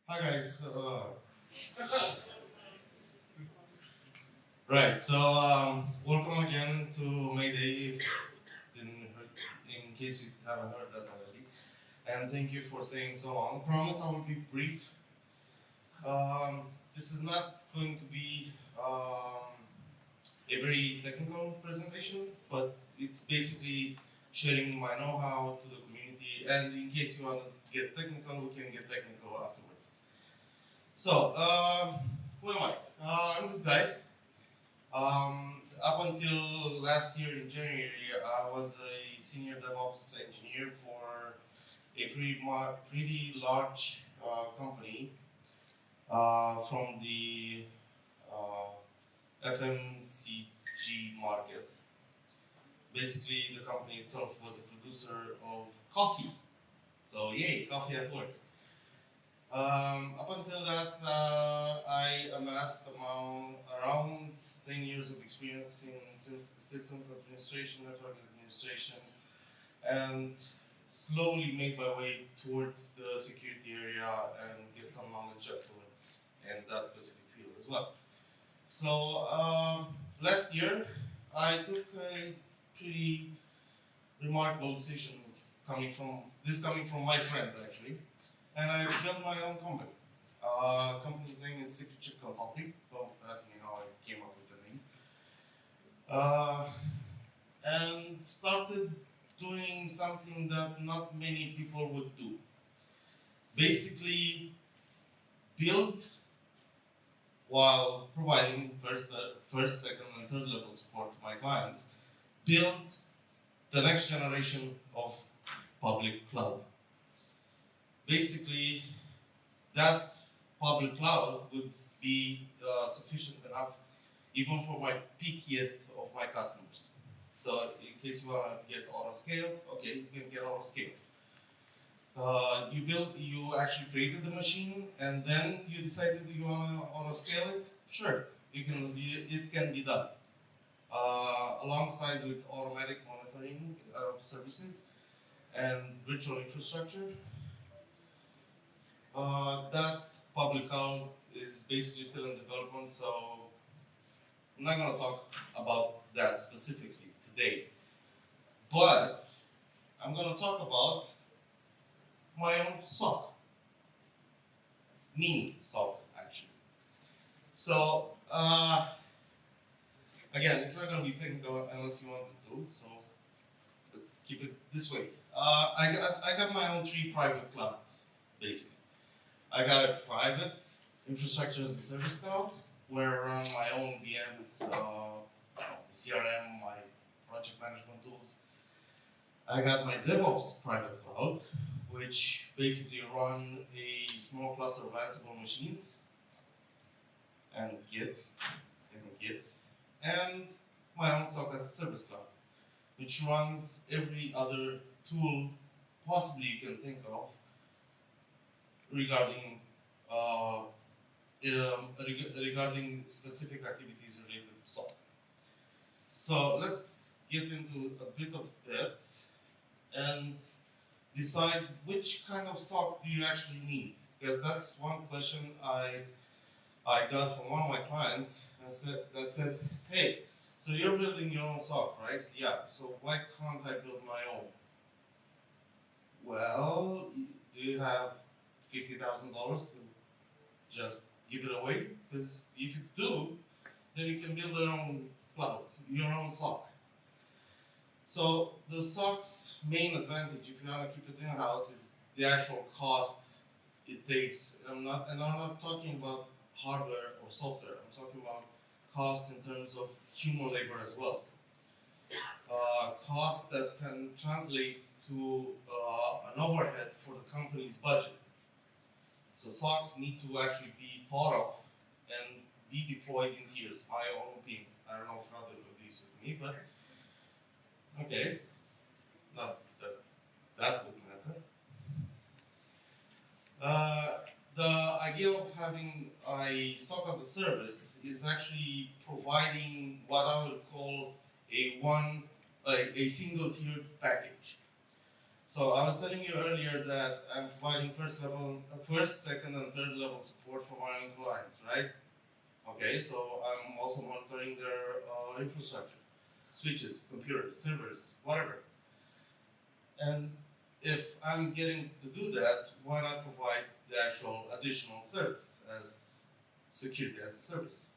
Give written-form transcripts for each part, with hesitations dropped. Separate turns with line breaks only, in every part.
Hi guys. Right. Welcome again to Mayday. In case you haven't heard that already, and thank you for staying so long. Promise I will be brief. This is not going to be a very technical presentation, but it's basically sharing my know-how to the community. And in case you want to get technical, we can get technical afterwards. So, who am I? I'm this guy. Up until last year in January, I was a senior DevOps engineer for a pretty large company from the FMCG market. Basically, the company itself was a producer of coffee. So, yay, coffee at work. Up until that, I amassed around 10 years of experience in systems administration, network administration, and slowly made my way towards the security area and get some knowledge afterwards in that specific field as well. So last year, I took a pretty remarkable decision coming from my friends actually, and I built my own company. Company's name is Secret Chip Consulting. Don't ask me how I came up with the name. Uh, and started doing something that not many people would do. Basically, build while providing first, second, and third level support to my clients. Build the next generation of public cloud. Basically, that public cloud would be sufficient enough even for my pickiest of my customers. So in case you want to get auto scale, okay, you can get auto scale. You actually created the machine and then you decided you want to auto scale it. Sure, it can be done. Alongside with automatic monitoring of services and virtual infrastructure, that public cloud is basically still in development, so I'm not going to talk about that specifically today. But I'm going to talk about my own SOC, mini-SOC actually. So again, it's not going to be technical unless you want it to. So let's keep it this way. I got my own 3 private clouds basically. I got a private infrastructure as a service cloud where I run my own VMs, the CRM, my project management tools. I got my DevOps private cloud, which basically run a small cluster of Ansible machines and Git, and my own SOC as a service cloud, which runs every other tool possibly you can think of regarding regarding specific activities related to SOC. So let's get into a bit of depth and decide which kind of SOC do you actually need, because that's one question I got from one of my clients that said, hey, so you're building your own SOC, right? Yeah, so why can't I build my own? Well, do you have $50,000 to just give it away? Because if you do, then you can build your own cloud, your own SOC. So the SOC's main advantage, if you want to keep it in-house, is the actual cost it takes. I'm not talking about hardware or software. I'm talking about cost in terms of human labor as well. Cost that can translate to an overhead for the company's budget. So SOCs need to actually be thought of and be deployed in tiers. My own opinion. I don't know if Radu agrees with me, but okay. Not that that would matter. The idea of having a SOC as a service is actually providing what I would call a single tiered package. So I was telling you earlier that I'm providing first, second, and third level support for my own clients, right? Okay, so I'm also monitoring their infrastructure, switches, computers, servers, whatever. And if I'm getting to do that, why not provide the actual additional service as security as a service?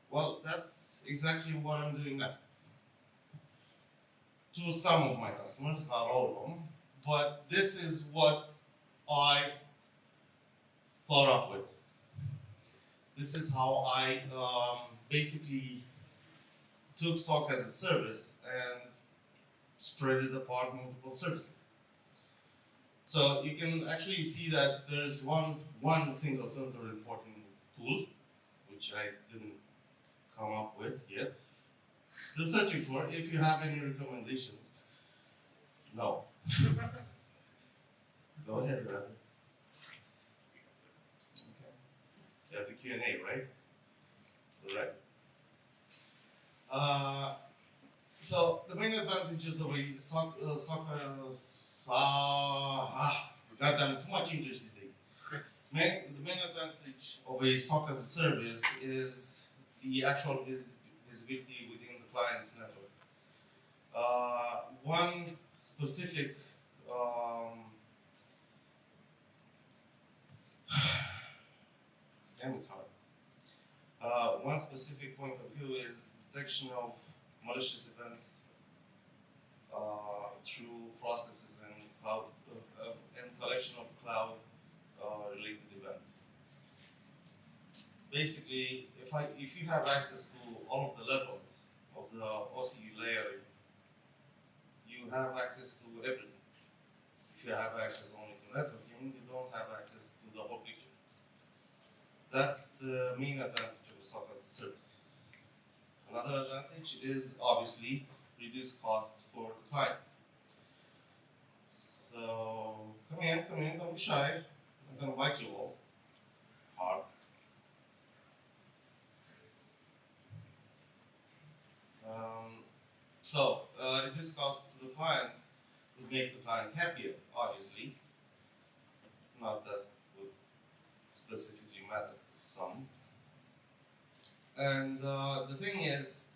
Well, that's exactly what I'm doing now. To some of my customers, not all of them, but this is what I thought up with. This is how I basically took SOC as a service and spread it apart multiple services. So you can actually see that there's one single center reporting tool, which I didn't come up with yet. Still searching for. If you have any recommendations, no. Go ahead, rather. Okay. You have the Q&A, right? Right. So the main advantages of a goddamn, too much English these days. The main advantage of a SOC as a service is the actual visibility within the client's network. One specific damn, it's hard. One specific point of view is detection of malicious events through processes and cloud and collection of cloud related events. Basically, if you have access to all of the levels of the OCU layer, you have access to everything. If you have access only to networking, you don't have access to the whole picture. That's the main advantage of SOC as a service. Another advantage is obviously reduce costs for the client. So come in, don't be shy. I'm gonna bite you all hard. Reduce costs to the client would make the client happier, obviously. Not that would specifically matter to some. And the thing is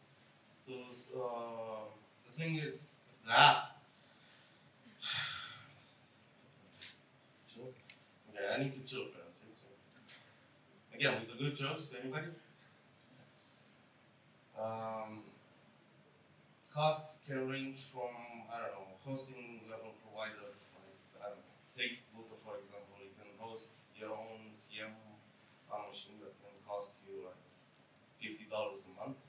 that okay, I need to chill apparently. So again, with the good jokes, anybody? Costs can range from, I don't know, hosting level provider, like take Bogdan for example. You can host your own CM machine that can cost you like $50 a month.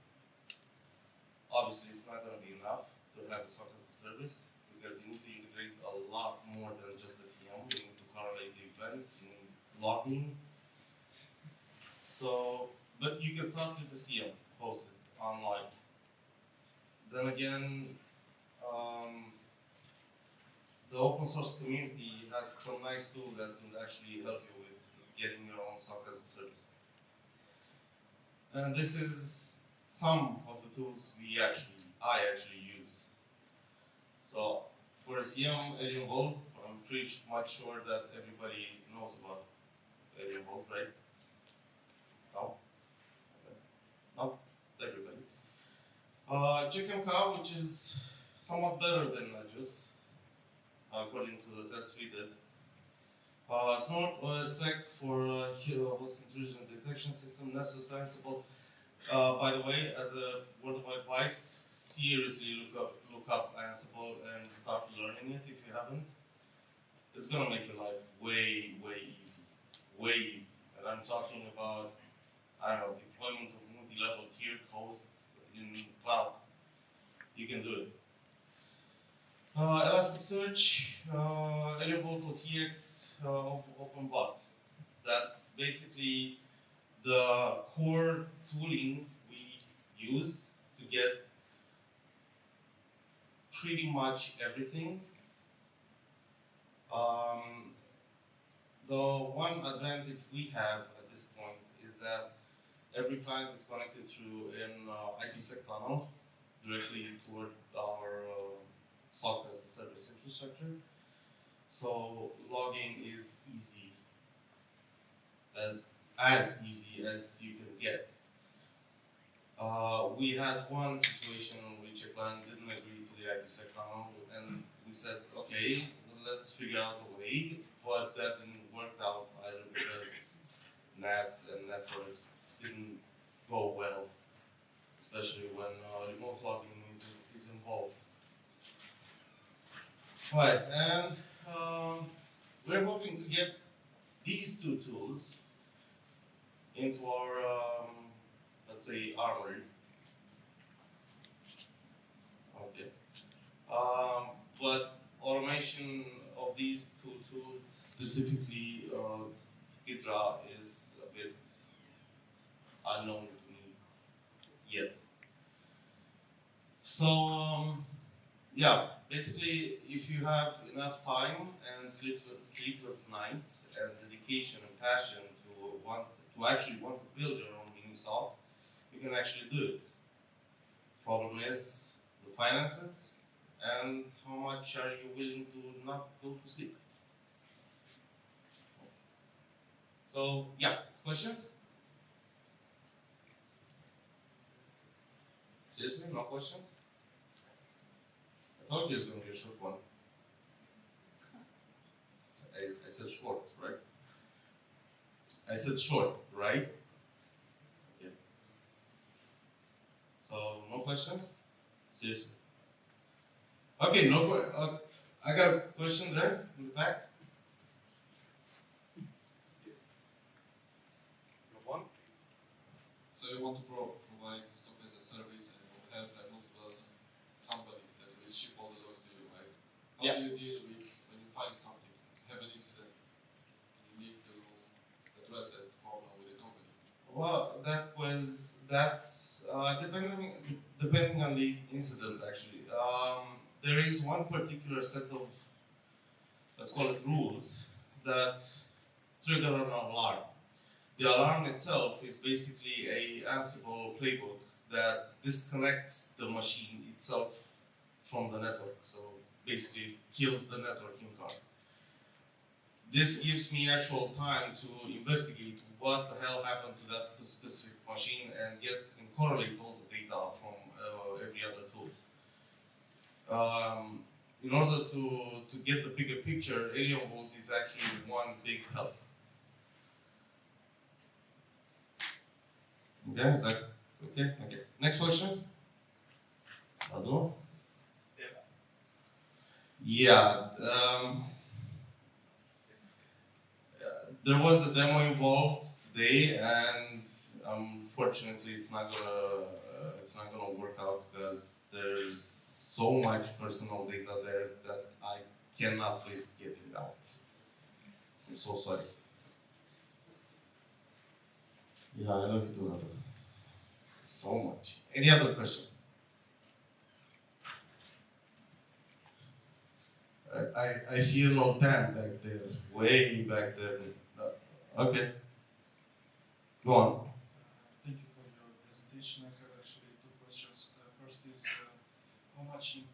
Obviously, it's not going to be enough to have a SOC as a service because you need to integrate a lot more than just a CM. You need to correlate the events, you need logging. So, but you can start with the CM hosted online. Then again, the open source community has some nice tools that can actually help you with getting your own SOC as a service. And this is some of the tools I actually use. So for a CM Alien Vault, I'm pretty much sure that everybody knows about Alien Vault, right? No? Okay. Not everybody. CheckMK, which is somewhat better than Nagios, according to the test we did. Snort OSSEC for host intrusion detection system, Nessus Ansible. By the way, as a word of advice, seriously look up Ansible and start learning it if you haven't. It's gonna make your life way easy, way easy. And I'm talking about, I don't know, deployment of multi-level tiered hosts in cloud. You can do it. Elasticsearch, Alien Vault OTX of OpenBus. That's basically the core tooling we use to get pretty much everything. The one advantage we have at this point is that every client is connected through an IPsec tunnel directly toward our SOC as a service infrastructure. So logging is easy, as easy as you can get. We had one situation in which a client didn't agree to the IPsec panel, and we said, okay, let's figure out a way, but that didn't work out either because NATs and networks didn't go well, especially when remote logging is involved. Right, and we're hoping to get these two tools into our, let's say, armory. Okay. But automation of these two tools, specifically Gidra, is a bit unknown to me yet. So, yeah, basically, if you have enough time and sleepless nights and dedication and passion to actually want to build your own mini-SOC, you can actually do it. Problem is the finances and how much are you willing to not go to sleep. So, yeah, questions? Seriously, no questions? I told you it's going to be a short one. I said short, right? I said short, right? Okay. So, no questions? Seriously. Okay, I got a question there in the back. One.
So you want to provide SOC as a service and you have multiple companies that will ship all the logs to you, right? How do you deal with when you find something, have an incident, you need to address that problem with the company?
Well, that's depending on the incident actually. There is one particular set of, let's call it rules, that trigger an alarm. The alarm itself is basically a Ansible playbook that disconnects the machine itself from the network. So basically kills the networking card. This gives me actual time to investigate what the hell happened to that specific machine and correlate all the data from every other tool. In order to get the bigger picture, Alien Vault is actually one big help. Okay, is that okay? Okay. Next question. Ado? Yeah. There was a demo involved today, and unfortunately, it's not gonna work out because there's so much personal data there that I cannot risk getting it out. I'm so sorry. Yeah, I love you too, Ado. So much. Any other question? I see an old pen back there, way back there. Okay. Go on.
Thank you for your presentation. I have actually two questions. First is how many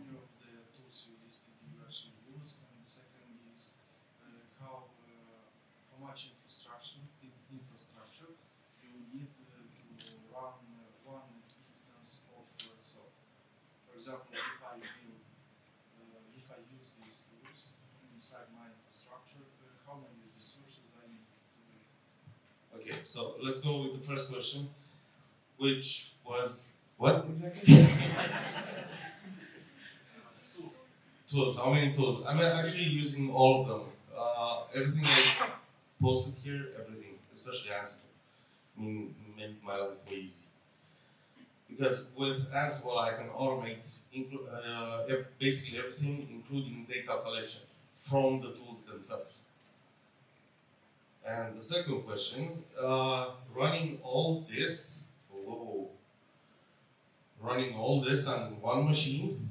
of the tools you listed you actually use, and the second is how much infrastructure you need to run one instance of SOC. For example, if I use these tools inside my infrastructure, how many resources I need to do it?
Okay, so let's go with the first question, which was what exactly? Tools. How many tools? I'm actually using all of them. Everything I posted here, everything, especially Ansible. I mean, make my life way easy. Because with Ansible, I can automate basically everything, including data collection from the tools themselves. And the second question, running all this on one machine?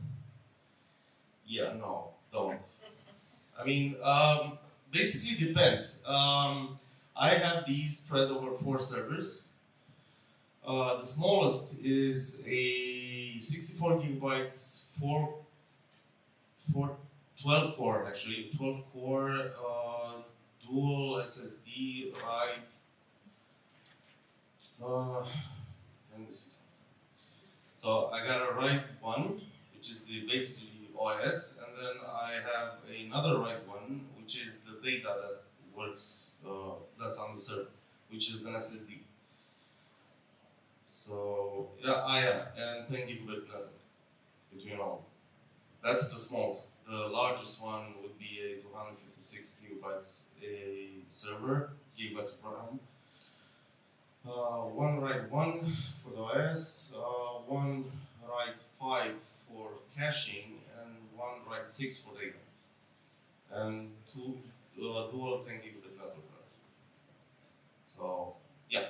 Yeah, no, don't. I mean, basically depends. I have these spread over 4 servers. The smallest is a 64 gigabytes, 4 for 12 core actually, 12 core dual SSD, right? And this is so I got a write one, which is the basically OS, and then I have another write one, which is the data that works, that's on the server, which is an SSD. So yeah, and 10 gigabit network between all. That's the smallest. The largest one would be a 256 gigabytes a server, gigabytes of RAM. One write 1 for the OS, one write 5 for caching, and one write 6 for data. And two dual 10 gigabit network. So yeah,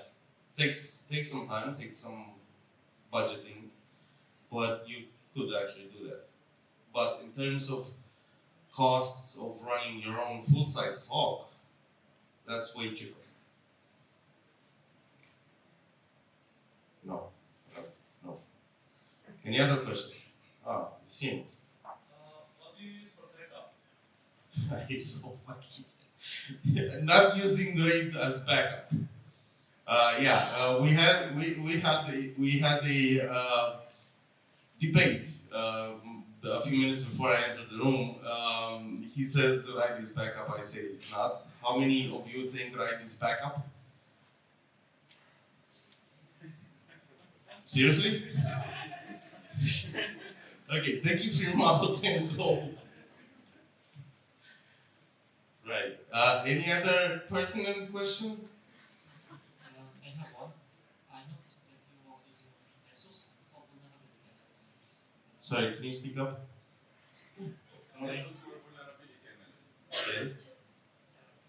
takes some time, takes some budgeting, but you could actually do that. But in terms of costs of running your own full-size SOC, that's way cheaper. No. Any other question? Sim.
What do you use for backup?
It's so fucking. Not using RAID as backup. We had a debate a few minutes before I entered the room. He says RAID is backup. I say it's not. How many of you think RAID is backup? Seriously? Okay, thank you for your Model 10 goal. Right. Any other pertinent question?
I have one. I noticed that you are using SOS for vulnerability analysis.
Sorry, can you speak up?
Okay.
Okay.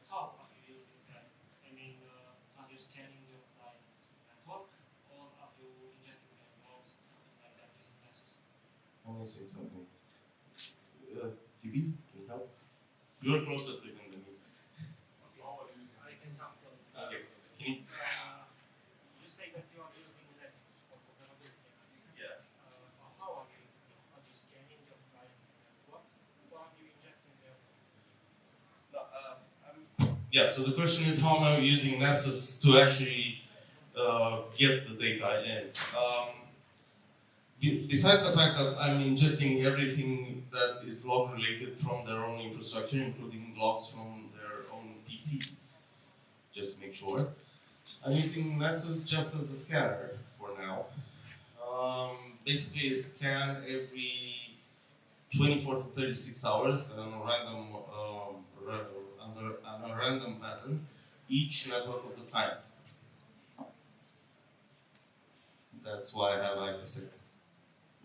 How are you using that? I mean, are you scanning your client's network, or are you ingesting their logs, something like that, using SOS?
I'm missing something. TV, can you help? You're closer to him than me.
I can help those.
Okay. Can you?
You say that you are using SOS for vulnerability analysis.
Yeah.
How are you using it? Are you scanning your client's network, or are you ingesting their logs?
Yeah, so the question is how am I using Nessus to actually get the data in? Besides the fact that I'm ingesting everything that is log related from their own infrastructure, including logs from their own PCs, just to make sure. I'm using Nessus just as a scanner for now. Basically, a scan every 24 to 36 hours on a random on a random pattern, each network of the client. That's why I have IPsec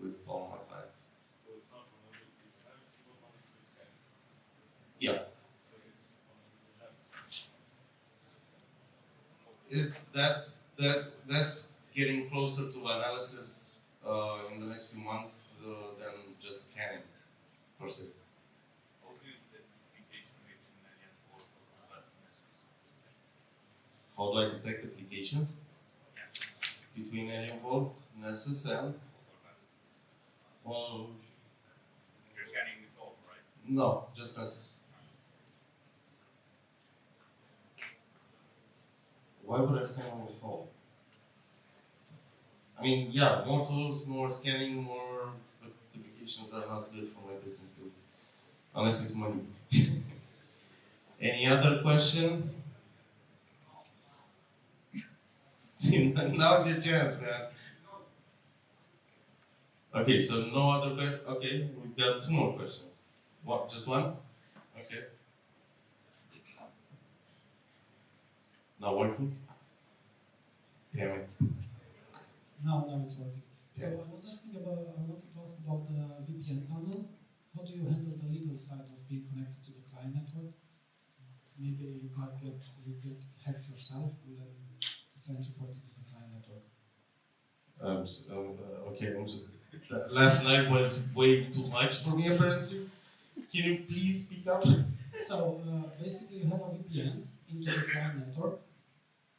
with all my clients. Yeah. That's getting closer to analysis in the next few months than just scanning per se. How do I detect applications between Alien Vault, Nessus, and well,
you're scanning the SOHO, right?
no, just Nessus. Why would I scan on the phone? I mean, yeah, more tools, more scanning, more, but applications are not good for my business too, unless it's money. Any other question? Now's your chance, man. Okay, so no other questions. Okay, we've got two more questions. What? Just one? Okay. Not working? Damn it.
Now it's working. So
Yeah.
I was asking about, I wanted to ask about the VPN tunnel. How do you handle the legal side of being connected to the client network? Maybe you get hacked yourself and then it's reported to the client network.
Okay, that last night was way too much for me apparently. Can you please speak up?
So basically you have a VPN into the client network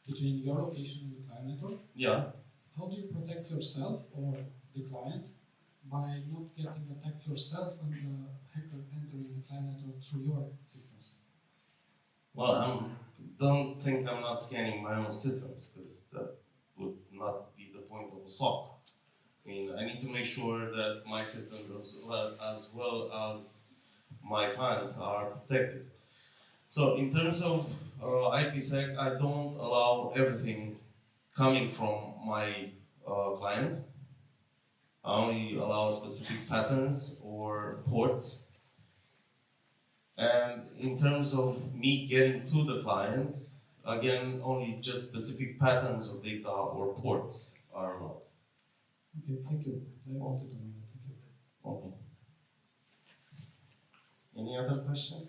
between your location and the client network.
Yeah.
How do you protect yourself or the client by not getting attacked yourself and hacker entering the client network through your systems?
Well, I don't think I'm not scanning my own systems, because that would not be the point of a SOC. I mean, I need to make sure that my systems as well as my clients are protected. So in terms of IPsec, I don't allow everything coming from my client. I only allow specific patterns or ports. And in terms of me getting to the client, again, only just specific patterns of data or ports are allowed.
Okay, thank you. I wanted to know that. Thank you.
Okay. Any other question?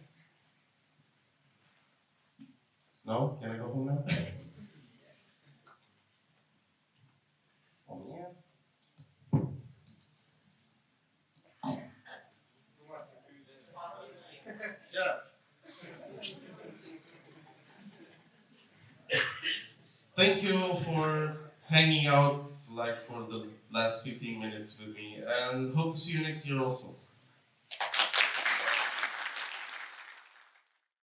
No? Can I go home now? Oh, yeah. Thank you for hanging out like for the last 15 minutes with me, and hope to see you next year also.